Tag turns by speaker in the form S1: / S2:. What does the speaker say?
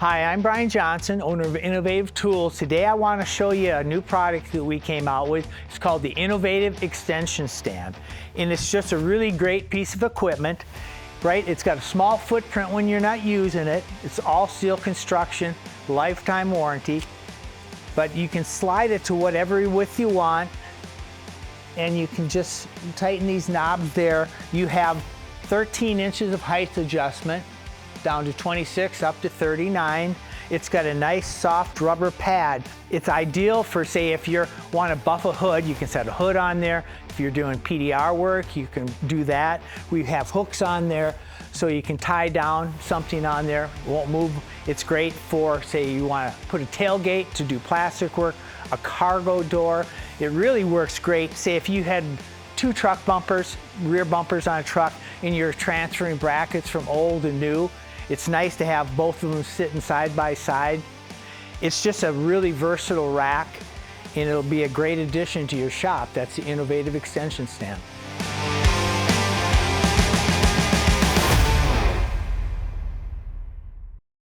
S1: Hi, I'm Brian Johnson, owner of Innovative Tools. Today I want to show you a new product that we came out with. It's called the Innovative Extension Stand. And it's just a really great piece of equipment, right? It's got a small footprint when you're not using it. It's all steel construction, lifetime warranty. But you can slide it to whatever width you want. And you can just tighten these knobs there. You have 13 inches of height adjustment, down to 26, up to 39. It's got a nice soft rubber pad. It's ideal for, say, if you want to buff a hood, you can set a hood on there. If you're doing PDR work, you can do that. We have hooks on there, so you can tie down something on there. It won't move. It's great for, say, you want to put a tailgate to do plastic work, a cargo door. It really works great. Say if you had two truck bumpers, rear bumpers on a truck, and you're transferring brackets from old to new, it's nice to have both of them sitting side by side. It's just a really versatile rack, and it'll be a great addition to your shop. That's the Innovative Extension Stand.